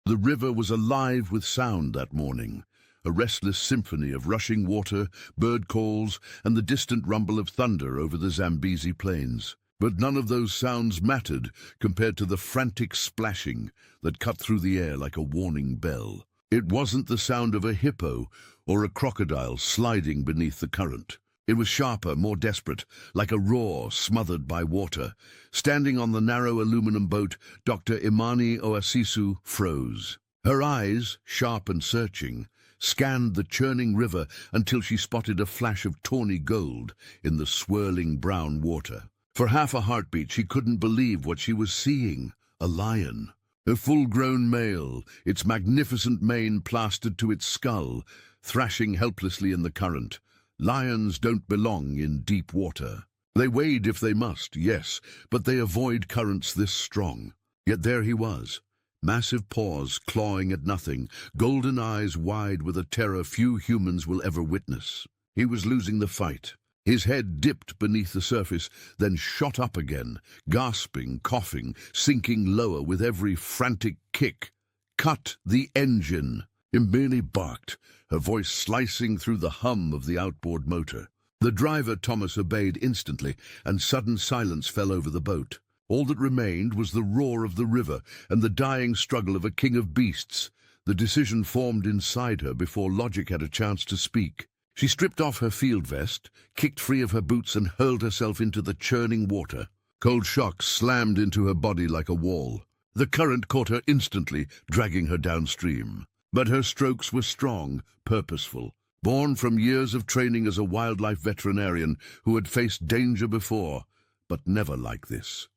The river was alive with sound that morning, a restless symphony of rushing water, bird calls, and the distant rumble of thunder over the Zambezi plains. But none of those sounds mattered compared to the frantic splashing that cut through the air like a warning bell. It wasn't the sound of a hippo or a crocodile sliding beneath the current. It was sharper, more desperate, like a roar smothered by water. Standing on the narrow aluminum boat, Dr. Imani Oasisu froze. Her eyes, sharp and searching, scanned the churning river until she spotted a flash of tawny gold in the swirling brown water. For half a heartbeat, she couldn't believe what she was seeing. A lion. A full-grown male, its magnificent mane plastered to its skull, thrashing helplessly in the current. Lions don't belong in deep water. They wade if they must, yes, but they avoid currents this strong. Yet there he was, massive paws clawing at nothing, golden eyes wide with a terror few humans will ever witness. He was losing the fight. His head dipped beneath the surface, then shot up again, gasping, coughing, sinking lower with every frantic kick. "Cut the engine!" Imani barked, her voice slicing through the hum of the outboard motor. The driver, Thomas, obeyed instantly, and sudden silence fell over the boat. All that remained was the roar of the river and the dying struggle of a king of beasts. The decision formed inside her before logic had a chance to speak. She stripped off her field vest, kicked free of her boots, and hurled herself into the churning water. Cold shock slammed into her body like a wall. The current caught her instantly, dragging her downstream. But her strokes were strong, purposeful, born from years of training as a wildlife veterinarian who had faced danger before, but never like this.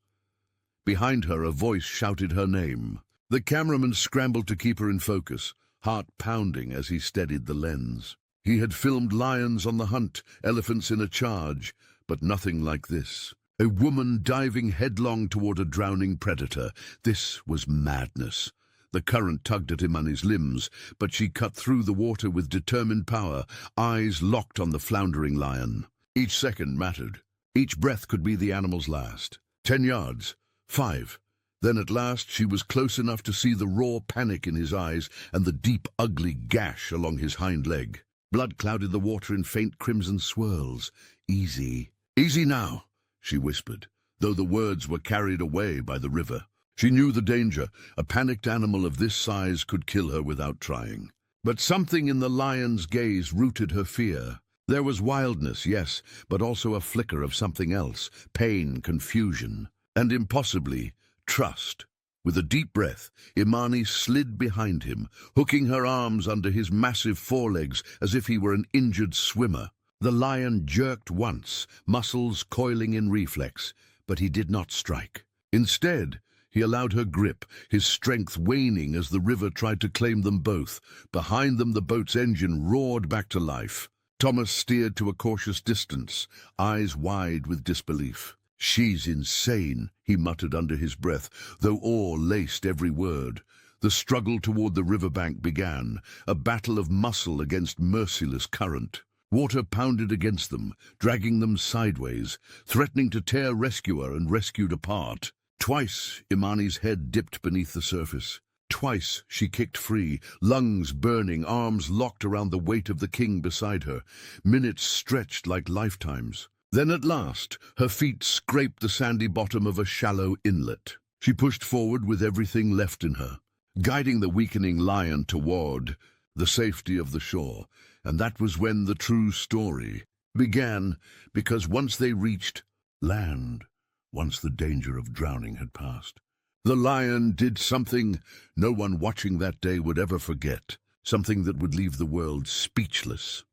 Behind her, a voice shouted her name. The cameraman scrambled to keep her in focus, heart pounding as he steadied the lens. He had filmed lions on the hunt, elephants in a charge, but nothing like this. A woman diving headlong toward a drowning predator. This was madness. The current tugged at Imani's limbs, but she cut through the water with determined power, eyes locked on the floundering lion. Each second mattered. Each breath could be the animal's last. 10 yards. 5. Then at last she was close enough to see the raw panic in his eyes and the deep, ugly gash along his hind leg. Blood clouded the water in faint crimson swirls. "Easy. Easy now," she whispered, though the words were carried away by the river. She knew the danger. A panicked animal of this size could kill her without trying. But something in the lion's gaze rooted her fear. There was wildness, yes, but also a flicker of something else, pain, confusion, and impossibly, trust. With a deep breath, Imani slid behind him, hooking her arms under his massive forelegs as if he were an injured swimmer. The lion jerked once, muscles coiling in reflex, but he did not strike. Instead, he allowed her grip, his strength waning as the river tried to claim them both. Behind them, the boat's engine roared back to life. Thomas steered to a cautious distance, eyes wide with disbelief. "She's insane," he muttered under his breath, though awe laced every word. The struggle toward the riverbank began, a battle of muscle against merciless current. Water pounded against them, dragging them sideways, threatening to tear rescuer and rescued apart. Twice Imani's head dipped beneath the surface. Twice she kicked free, lungs burning, arms locked around the weight of the king beside her. Minutes stretched like lifetimes. Then at last, her feet scraped the sandy bottom of a shallow inlet. She pushed forward with everything left in her, guiding the weakening lion toward the safety of the shore. And that was when the true story began, because once they reached land, once the danger of drowning had passed, the lion did something no one watching that day would ever forget, something that would leave the world speechless.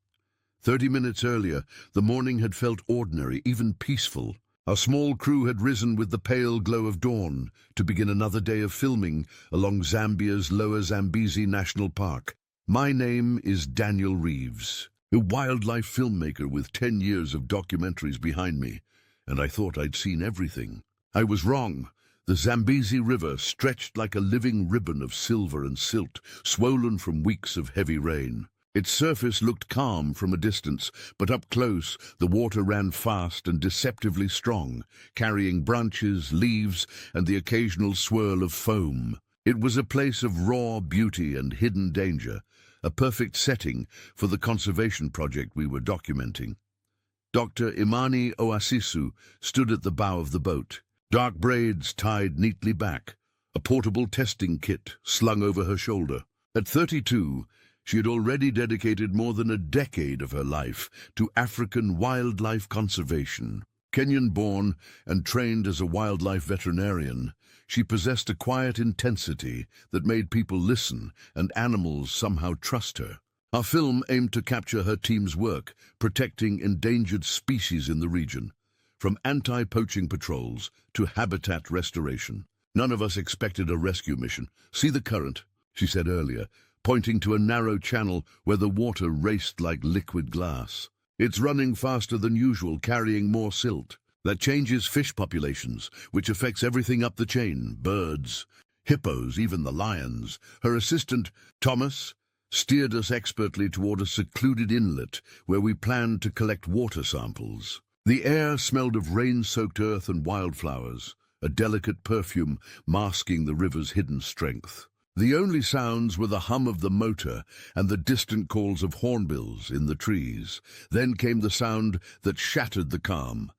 30 minutes earlier, the morning had felt ordinary, even peaceful. Our small crew had risen with the pale glow of dawn to begin another day of filming along Zambia's Lower Zambezi National Park. My name is Daniel Reeves, a wildlife filmmaker with 10 years of documentaries behind me, and I thought I'd seen everything. I was wrong. The Zambezi River stretched like a living ribbon of silver and silt, swollen from weeks of heavy rain. Its surface looked calm from a distance, but up close the water ran fast and deceptively strong, carrying branches, leaves, and the occasional swirl of foam. It was a place of raw beauty and hidden danger, a perfect setting for the conservation project we were documenting. Dr. Imani Oasisu stood at the bow of the boat, dark braids tied neatly back, a portable testing kit slung over her shoulder. At 32, she had already dedicated more than a decade of her life to African wildlife conservation. Kenyan-born and trained as a wildlife veterinarian, she possessed a quiet intensity that made people listen and animals somehow trust her. Our film aimed to capture her team's work, protecting endangered species in the region, from anti-poaching patrols to habitat restoration. None of us expected a rescue mission. "See the current," she said earlier, pointing to a narrow channel where the water raced like liquid glass. "It's running faster than usual, carrying more silt. That changes fish populations, which affects everything up the chain, birds, hippos, even the lions." Her assistant, Thomas, steered us expertly toward a secluded inlet where we planned to collect water samples. The air smelled of rain-soaked earth and wildflowers, a delicate perfume masking the river's hidden strength. The only sounds were the hum of the motor and the distant calls of hornbills in the trees. Then came the sound that shattered the calm,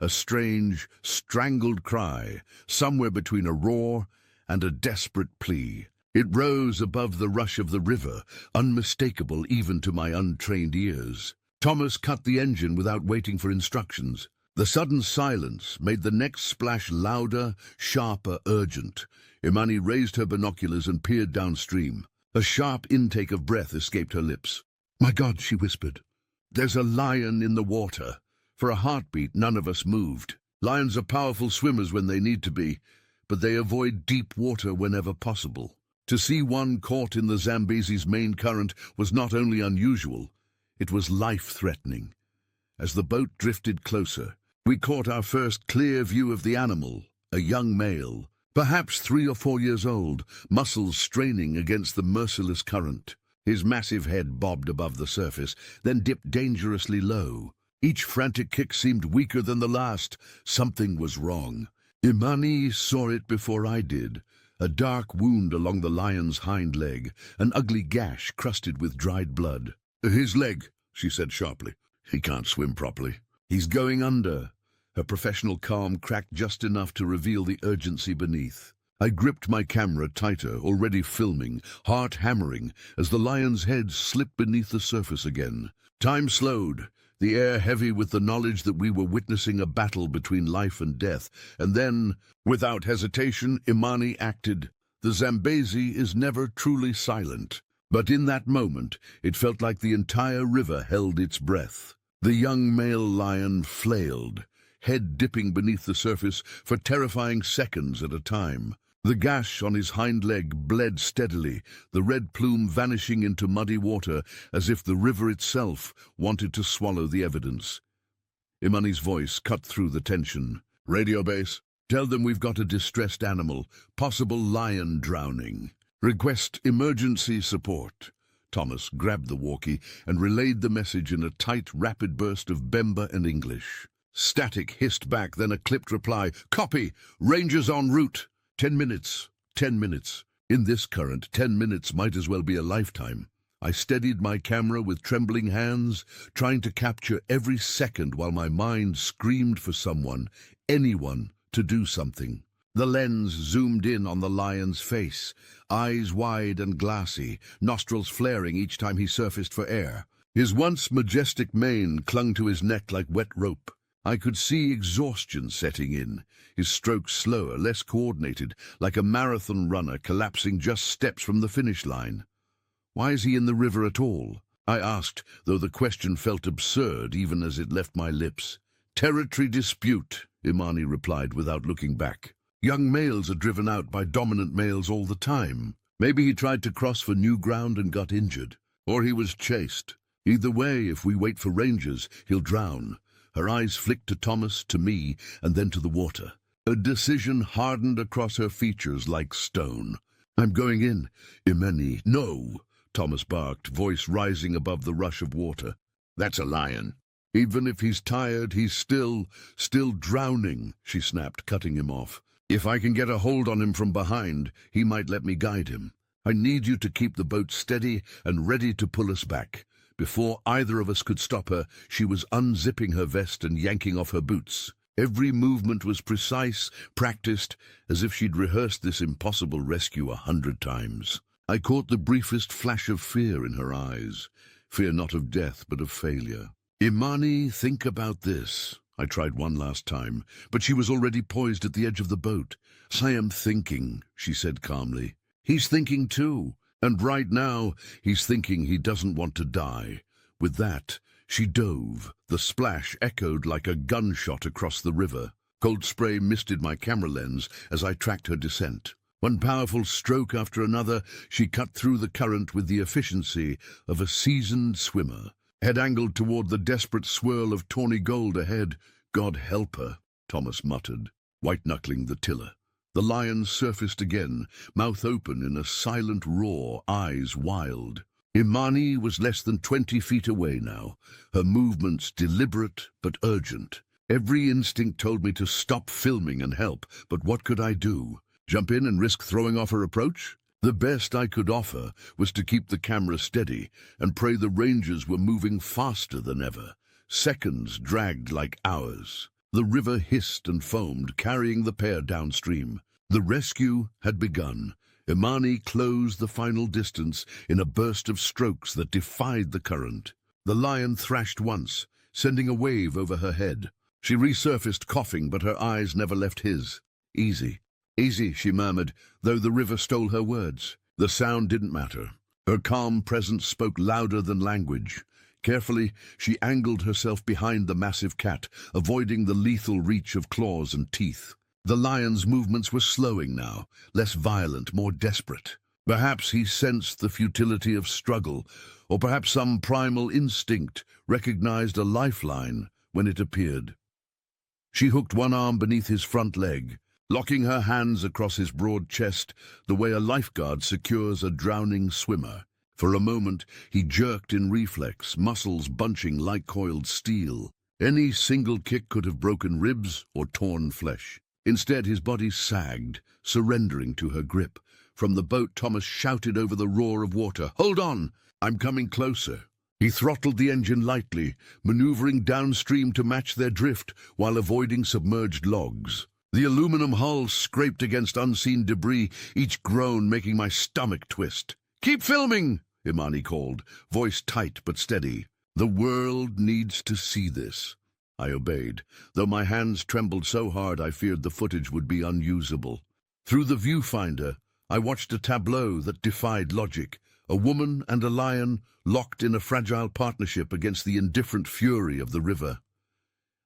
a strange, strangled cry, somewhere between a roar and a desperate plea. It rose above the rush of the river, unmistakable even to my untrained ears. Thomas cut the engine without waiting for instructions. The sudden silence made the next splash louder, sharper, urgent. Imani raised her binoculars and peered downstream. A sharp intake of breath escaped her lips. "My God," she whispered. "There's a lion in the water." For a heartbeat, none of us moved. Lions are powerful swimmers when they need to be, but they avoid deep water whenever possible. To see one caught in the Zambezi's main current was not only unusual, it was life-threatening. As the boat drifted closer, we caught our first clear view of the animal, a young male, perhaps 3 or 4 years old, muscles straining against the merciless current. His massive head bobbed above the surface, then dipped dangerously low. Each frantic kick seemed weaker than the last. Something was wrong. Imani saw it before I did. A dark wound along the lion's hind leg, an ugly gash crusted with dried blood. "His leg," she said sharply. "He can't swim properly. He's going under." Her professional calm cracked just enough to reveal the urgency beneath. I gripped my camera tighter, already filming, heart hammering, as the lion's head slipped beneath the surface again. Time slowed, the air heavy with the knowledge that we were witnessing a battle between life and death. And then, without hesitation, Imani acted. The Zambezi is never truly silent, but in that moment it felt like the entire river held its breath. The young male lion flailed, head dipping beneath the surface for terrifying seconds at a time. The gash on his hind leg bled steadily, the red plume vanishing into muddy water as if the river itself wanted to swallow the evidence. Imani's voice cut through the tension. "Radio base, tell them we've got a distressed animal, possible lion drowning. Request emergency support." Thomas grabbed the walkie and relayed the message in a tight, rapid burst of Bemba and English. Static hissed back, then a clipped reply. "Copy! Rangers en route! 10 minutes. 10 minutes. In this current, 10 minutes might as well be a lifetime." I steadied my camera with trembling hands, trying to capture every second while my mind screamed for someone, anyone, to do something. The lens zoomed in on the lion's face, eyes wide and glassy, nostrils flaring each time he surfaced for air. His once majestic mane clung to his neck like wet rope. I could see exhaustion setting in, his strokes slower, less coordinated, like a marathon runner collapsing just steps from the finish line. "Why is he in the river at all?" I asked, though the question felt absurd even as it left my lips. "Territory dispute," Imani replied without looking back. "Young males are driven out by dominant males all the time. Maybe he tried to cross for new ground and got injured. Or he was chased. Either way, if we wait for rangers, he'll drown." Her eyes flicked to Thomas, to me, and then to the water. A decision hardened across her features like stone. "I'm going in." "Imani, no," Thomas barked, voice rising above the rush of water. "That's a lion. Even if he's tired, he's still drowning," she snapped, cutting him off. If I can get a hold on him from behind, he might let me guide him. I need you to keep the boat steady and ready to pull us back." Before either of us could stop her, she was unzipping her vest and yanking off her boots. Every movement was precise, practiced, as if she'd rehearsed this impossible rescue 100 times. I caught the briefest flash of fear in her eyes. Fear not of death, but of failure. "Imani, think about this." I tried one last time, but she was already poised at the edge of the boat. "I am thinking," she said calmly. "He's thinking too. And right now, he's thinking he doesn't want to die." With that, she dove. The splash echoed like a gunshot across the river. Cold spray misted my camera lens as I tracked her descent. One powerful stroke after another, she cut through the current with the efficiency of a seasoned swimmer. Head angled toward the desperate swirl of tawny gold ahead. "God help her," Thomas muttered, white-knuckling the tiller. The lion surfaced again, mouth open in a silent roar, eyes wild. Imani was less than 20 feet away now, her movements deliberate but urgent. Every instinct told me to stop filming and help, but what could I do? Jump in and risk throwing off her approach? The best I could offer was to keep the camera steady and pray the rangers were moving faster than ever. Seconds dragged like hours. The river hissed and foamed, carrying the pair downstream. The rescue had begun. Imani closed the final distance in a burst of strokes that defied the current. The lion thrashed once, sending a wave over her head. She resurfaced coughing, but her eyes never left his. "Easy, easy," she murmured, though the river stole her words. The sound didn't matter. Her calm presence spoke louder than language. Carefully, she angled herself behind the massive cat, avoiding the lethal reach of claws and teeth. The lion's movements were slowing now, less violent, more desperate. Perhaps he sensed the futility of struggle, or perhaps some primal instinct recognized a lifeline when it appeared. She hooked one arm beneath his front leg, locking her hands across his broad chest the way a lifeguard secures a drowning swimmer. For a moment, he jerked in reflex, muscles bunching like coiled steel. Any single kick could have broken ribs or torn flesh. Instead, his body sagged, surrendering to her grip. From the boat, Thomas shouted over the roar of water, "Hold on! I'm coming closer." He throttled the engine lightly, maneuvering downstream to match their drift while avoiding submerged logs. The aluminum hull scraped against unseen debris, each groan making my stomach twist. "Keep filming!" Imani called, voice tight but steady. "The world needs to see this." I obeyed, though my hands trembled so hard I feared the footage would be unusable. Through the viewfinder, I watched a tableau that defied logic. A woman and a lion locked in a fragile partnership against the indifferent fury of the river.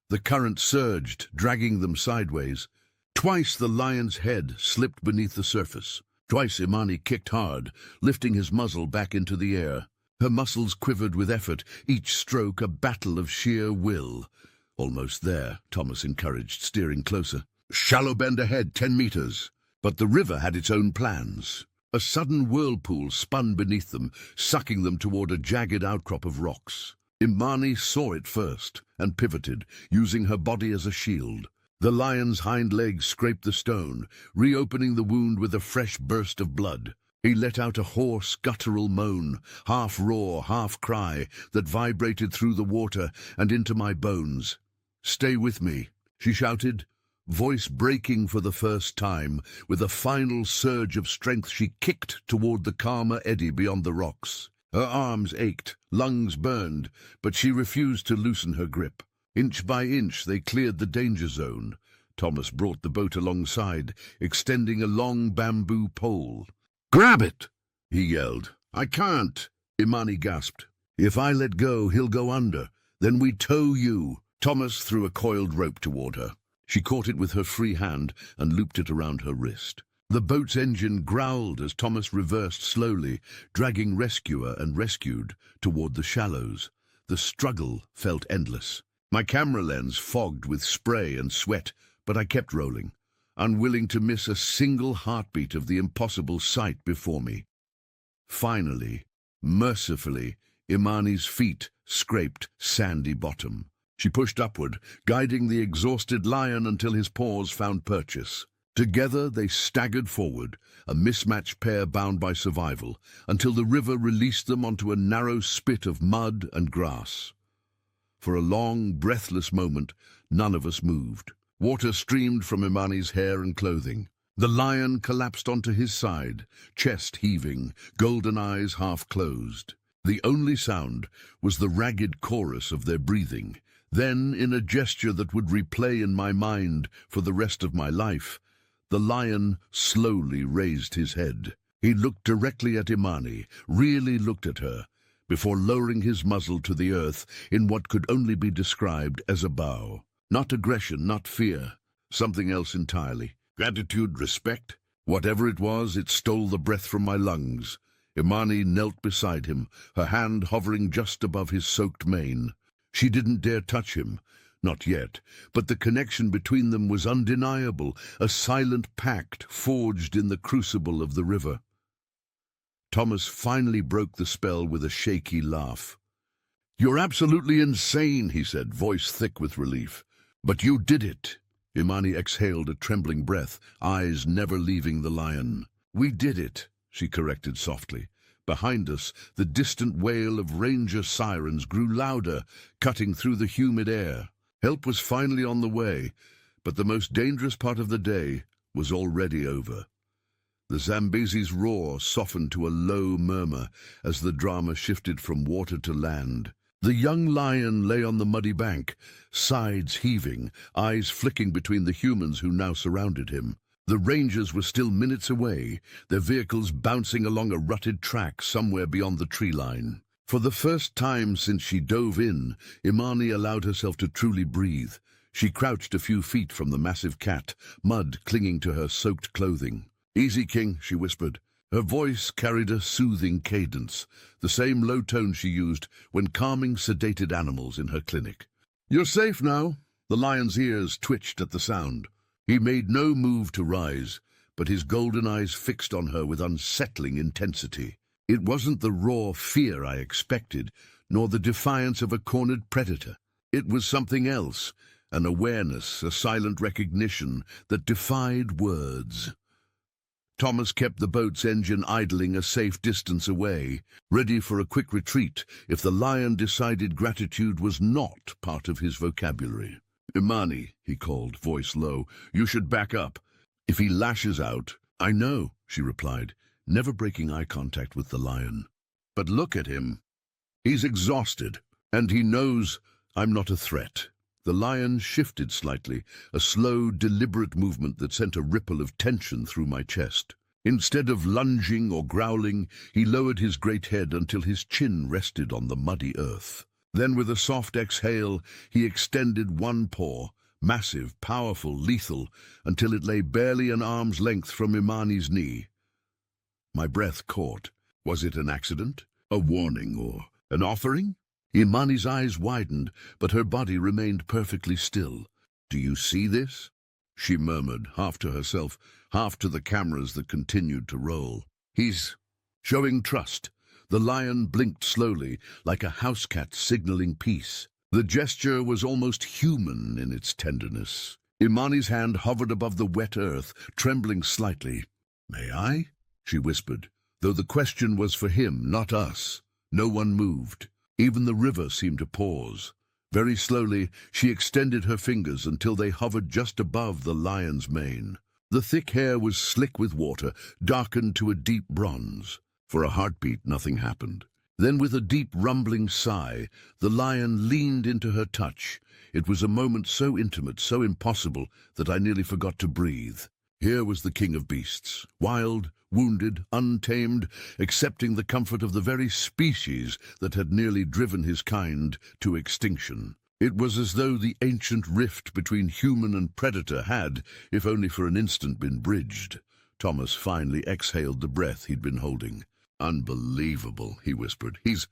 The current surged, dragging them sideways. Twice the lion's head slipped beneath the surface. Twice Imani kicked hard, lifting his muzzle back into the air. Her muscles quivered with effort, each stroke a battle of sheer will. "Almost there," Thomas encouraged, steering closer. "Shallow bend ahead, 10 meters." But the river had its own plans. A sudden whirlpool spun beneath them, sucking them toward a jagged outcrop of rocks. Imani saw it first and pivoted, using her body as a shield. The lion's hind legs scraped the stone, reopening the wound with a fresh burst of blood. He let out a hoarse, guttural moan, half roar, half cry, that vibrated through the water and into my bones. "Stay with me," she shouted, voice breaking for the first time. With a final surge of strength, she kicked toward the calmer eddy beyond the rocks. Her arms ached, lungs burned, but she refused to loosen her grip. Inch by inch, they cleared the danger zone. Thomas brought the boat alongside, extending a long bamboo pole. "Grab it!" he yelled. "I can't," Imani gasped. "If I let go, he'll go under. Then we tow you." Thomas threw a coiled rope toward her. She caught it with her free hand and looped it around her wrist. The boat's engine growled as Thomas reversed slowly, dragging rescuer and rescued toward the shallows. The struggle felt endless. My camera lens fogged with spray and sweat, but I kept rolling, unwilling to miss a single heartbeat of the impossible sight before me. Finally, mercifully, Imani's feet scraped sandy bottom. She pushed upward, guiding the exhausted lion until his paws found purchase. Together they staggered forward, a mismatched pair bound by survival, until the river released them onto a narrow spit of mud and grass. For a long, breathless moment, none of us moved. Water streamed from Imani's hair and clothing. The lion collapsed onto his side, chest heaving, golden eyes half closed. The only sound was the ragged chorus of their breathing. Then, in a gesture that would replay in my mind for the rest of my life, the lion slowly raised his head. He looked directly at Imani, really looked at her, before lowering his muzzle to the earth in what could only be described as a bow. Not aggression, not fear, something else entirely. Gratitude, respect. Whatever it was, it stole the breath from my lungs. Imani knelt beside him, her hand hovering just above his soaked mane. She didn't dare touch him. Not yet, but the connection between them was undeniable, a silent pact forged in the crucible of the river. Thomas finally broke the spell with a shaky laugh. "You're absolutely insane," he said, voice thick with relief. "But you did it." Imani exhaled a trembling breath, eyes never leaving the lion. "We did it," she corrected softly. Behind us, the distant wail of ranger sirens grew louder, cutting through the humid air. Help was finally on the way, but the most dangerous part of the day was already over. The Zambezi's roar softened to a low murmur as the drama shifted from water to land. The young lion lay on the muddy bank, sides heaving, eyes flicking between the humans who now surrounded him. The rangers were still minutes away, their vehicles bouncing along a rutted track somewhere beyond the tree line. For the first time since she dove in, Imani allowed herself to truly breathe. She crouched a few feet from the massive cat, mud clinging to her soaked clothing. "Easy, King," she whispered. Her voice carried a soothing cadence, the same low tone she used when calming sedated animals in her clinic. "You're safe now." The lion's ears twitched at the sound. He made no move to rise, but his golden eyes fixed on her with unsettling intensity. It wasn't the raw fear I expected, nor the defiance of a cornered predator. It was something else, an awareness, a silent recognition that defied words. Thomas kept the boat's engine idling a safe distance away, ready for a quick retreat if the lion decided gratitude was not part of his vocabulary. "Imani," he called, voice low, "you should back up. If he lashes out—" "I know," she replied, never breaking eye contact with the lion. "But look at him. He's exhausted, and he knows I'm not a threat." The lion shifted slightly, a slow, deliberate movement that sent a ripple of tension through my chest. Instead of lunging or growling, he lowered his great head until his chin rested on the muddy earth. Then, with a soft exhale, he extended one paw, massive, powerful, lethal, until it lay barely an arm's length from Imani's knee. My breath caught. Was it an accident? A warning or an offering? Imani's eyes widened, but her body remained perfectly still. "Do you see this?" she murmured, half to herself, half to the cameras that continued to roll. "He's showing trust." The lion blinked slowly, like a house cat signaling peace. The gesture was almost human in its tenderness. Imani's hand hovered above the wet earth, trembling slightly. "May I?" she whispered, though the question was for him, not us. No one moved. Even the river seemed to pause. Very slowly, she extended her fingers until they hovered just above the lion's mane. The thick hair was slick with water, darkened to a deep bronze. For a heartbeat, nothing happened. Then, with a deep rumbling sigh, the lion leaned into her touch. It was a moment so intimate, so impossible, that I nearly forgot to breathe. Here was the king of beasts, wild, wounded, untamed, accepting the comfort of the very species that had nearly driven his kind to extinction. It was as though the ancient rift between human and predator had, if only for an instant, been bridged. Thomas finally exhaled the breath he'd been holding. "Unbelievable," he whispered. "He's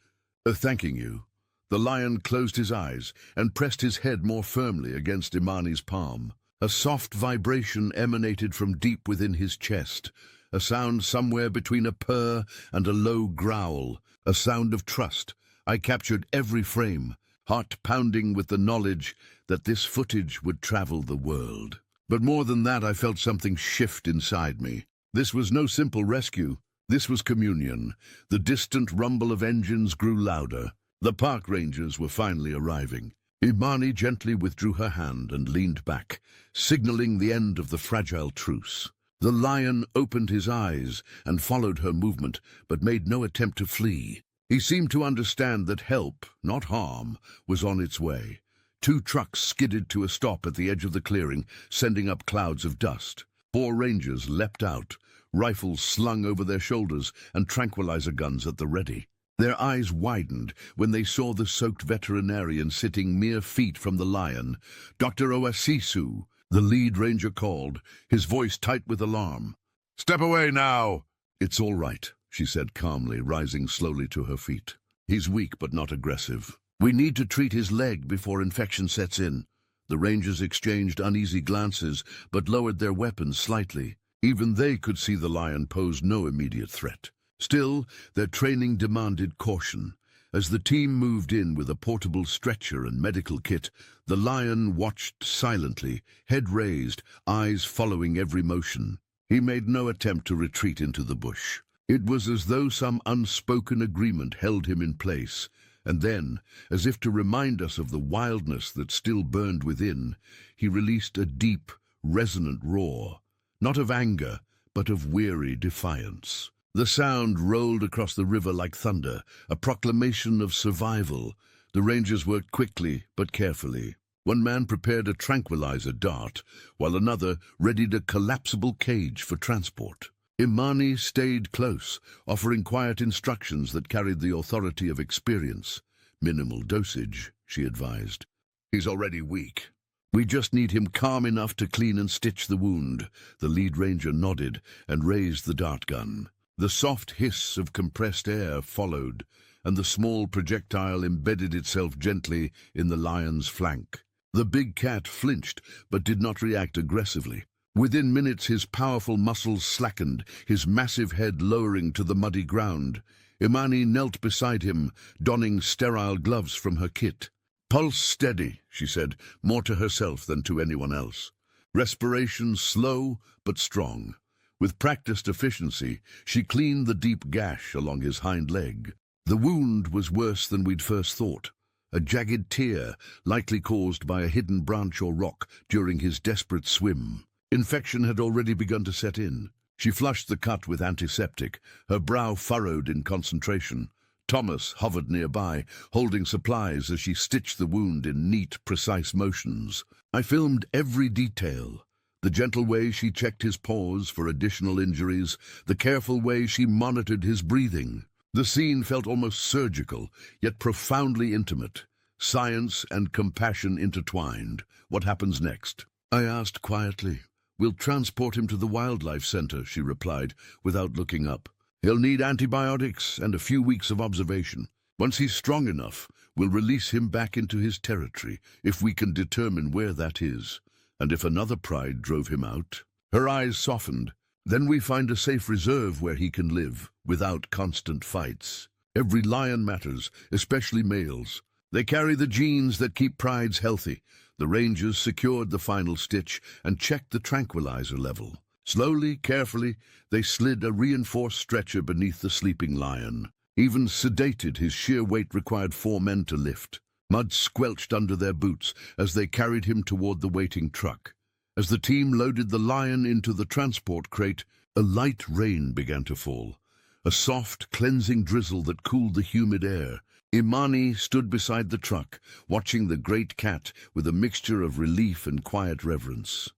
thanking you." The lion closed his eyes and pressed his head more firmly against Imani's palm. A soft vibration emanated from deep within his chest, a sound somewhere between a purr and a low growl, a sound of trust. I captured every frame, heart pounding with the knowledge that this footage would travel the world. But more than that, I felt something shift inside me. This was no simple rescue. This was communion. The distant rumble of engines grew louder. The park rangers were finally arriving. Imani gently withdrew her hand and leaned back, signaling the end of the fragile truce. The lion opened his eyes and followed her movement, but made no attempt to flee. He seemed to understand that help, not harm, was on its way. 2 trucks skidded to a stop at the edge of the clearing, sending up clouds of dust. 4 rangers leapt out, rifles slung over their shoulders and tranquilizer guns at the ready. Their eyes widened when they saw the soaked veterinarian sitting mere feet from the lion. "Dr. Oasisu," the lead ranger called, his voice tight with alarm. "Step away now!" "It's all right," she said calmly, rising slowly to her feet. "He's weak but not aggressive. We need to treat his leg before infection sets in." The rangers exchanged uneasy glances but lowered their weapons slightly. Even they could see the lion posed no immediate threat. Still, their training demanded caution. As the team moved in with a portable stretcher and medical kit, the lion watched silently, head raised, eyes following every motion. He made no attempt to retreat into the bush. It was as though some unspoken agreement held him in place. And then, as if to remind us of the wildness that still burned within, he released a deep, resonant roar, not of anger, but of weary defiance. The sound rolled across the river like thunder, a proclamation of survival. The rangers worked quickly but carefully. One man prepared a tranquilizer dart, while another readied a collapsible cage for transport. Imani stayed close, offering quiet instructions that carried the authority of experience. "Minimal dosage," she advised. "He's already weak. We just need him calm enough to clean and stitch the wound." The lead ranger nodded and raised the dart gun. The soft hiss of compressed air followed, and the small projectile embedded itself gently in the lion's flank. The big cat flinched, but did not react aggressively. Within minutes his powerful muscles slackened, his massive head lowering to the muddy ground. Imani knelt beside him, donning sterile gloves from her kit. "Pulse steady," she said, more to herself than to anyone else. Respiration slow but strong. With practiced efficiency, she cleaned the deep gash along his hind leg. The wound was worse than we'd first thought. A jagged tear, likely caused by a hidden branch or rock during his desperate swim. Infection had already begun to set in. She flushed the cut with antiseptic, her brow furrowed in concentration. Thomas hovered nearby, holding supplies as she stitched the wound in neat, precise motions. I filmed every detail. The gentle way she checked his pause for additional injuries, the careful way she monitored his breathing. The scene felt almost surgical, yet profoundly intimate. Science and compassion intertwined. "What happens next?" I asked quietly. "We'll transport him to the wildlife center," she replied, without looking up. "He'll need antibiotics and a few weeks of observation. Once he's strong enough, we'll release him back into his territory, if we can determine where that is. And if another pride drove him out." Her eyes softened. "Then we find a safe reserve where he can live, without constant fights. Every lion matters, especially males. They carry the genes that keep prides healthy." The rangers secured the final stitch and checked the tranquilizer level. Slowly, carefully, they slid a reinforced stretcher beneath the sleeping lion. Even sedated, his sheer weight required 4 men to lift. Mud squelched under their boots as they carried him toward the waiting truck. As the team loaded the lion into the transport crate, a light rain began to fall. A soft, cleansing drizzle that cooled the humid air. Imani stood beside the truck, watching the great cat with a mixture of relief and quiet reverence.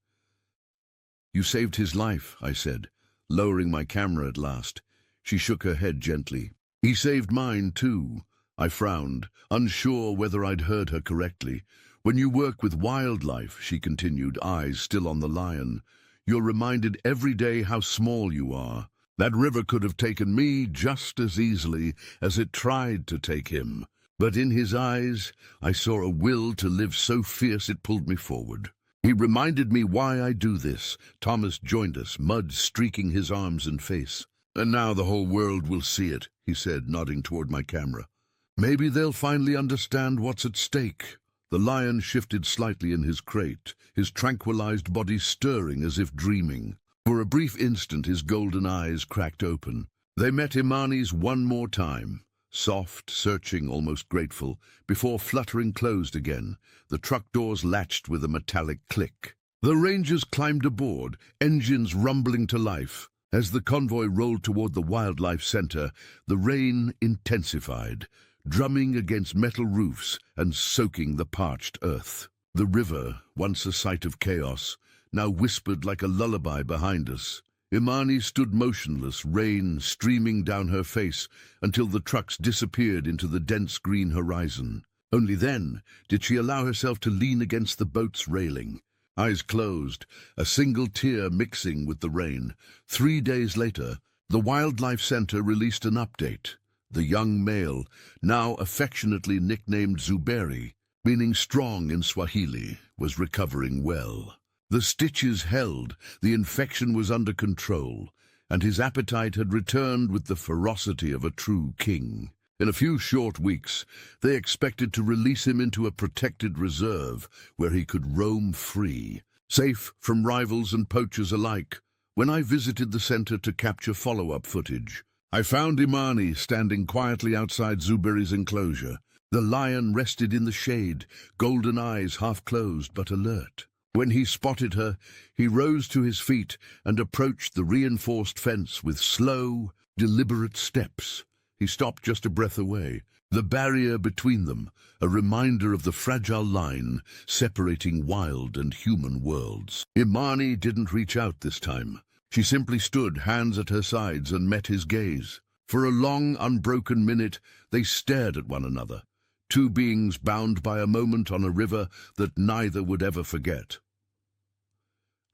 "You saved his life," I said, lowering my camera at last. She shook her head gently. "He saved mine, too." I frowned, unsure whether I'd heard her correctly. "When you work with wildlife," she continued, eyes still on the lion, "you're reminded every day how small you are. That river could have taken me just as easily as it tried to take him. But in his eyes, I saw a will to live so fierce it pulled me forward. He reminded me why I do this." Thomas joined us, mud streaking his arms and face. "And now the whole world will see it," he said, nodding toward my camera. "Maybe they'll finally understand what's at stake. The lion shifted slightly in his crate, his tranquilized body stirring as if dreaming. For a brief instant his golden eyes cracked open. They met Imani's one more time, soft, searching, almost grateful, before fluttering closed again. The truck doors latched with a metallic click. The rangers climbed aboard, engines rumbling to life. As the convoy rolled toward the wildlife center, the rain intensified, drumming against metal roofs and soaking the parched earth. The river, once a site of chaos, now whispered like a lullaby behind us. Imani stood motionless, rain streaming down her face until the trucks disappeared into the dense green horizon. Only then did she allow herself to lean against the boat's railing. Eyes closed, a single tear mixing with the rain. 3 days later, the Wildlife Center released an update. The young male, now affectionately nicknamed Zuberi, meaning strong in Swahili, was recovering well. The stitches held, the infection was under control, and his appetite had returned with the ferocity of a true king. In a few short weeks, they expected to release him into a protected reserve where he could roam free, safe from rivals and poachers alike. When I visited the center to capture follow-up footage, I found Imani standing quietly outside Zuberi's enclosure. The lion rested in the shade, golden eyes half closed but alert. When he spotted her, he rose to his feet and approached the reinforced fence with slow, deliberate steps. He stopped just a breath away, the barrier between them, a reminder of the fragile line separating wild and human worlds. Imani didn't reach out this time. She simply stood, hands at her sides, and met his gaze. For a long, unbroken minute, they stared at one another, two beings bound by a moment on a river that neither would ever forget.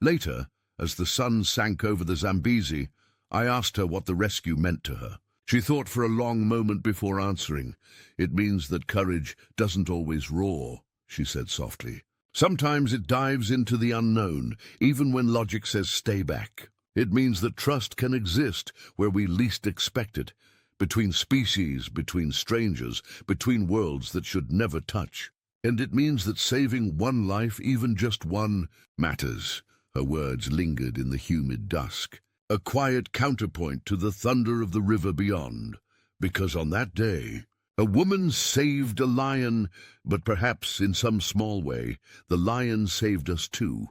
Later, as the sun sank over the Zambezi, I asked her what the rescue meant to her. She thought for a long moment before answering. "It means that courage doesn't always roar," she said softly. "Sometimes it dives into the unknown, even when logic says stay back. It means that trust can exist where we least expect it, between species, between strangers, between worlds that should never touch. And it means that saving one life, even just one, matters." Her words lingered in the humid dusk, a quiet counterpoint to the thunder of the river beyond. Because on that day, a woman saved a lion, but perhaps in some small way, the lion saved us too.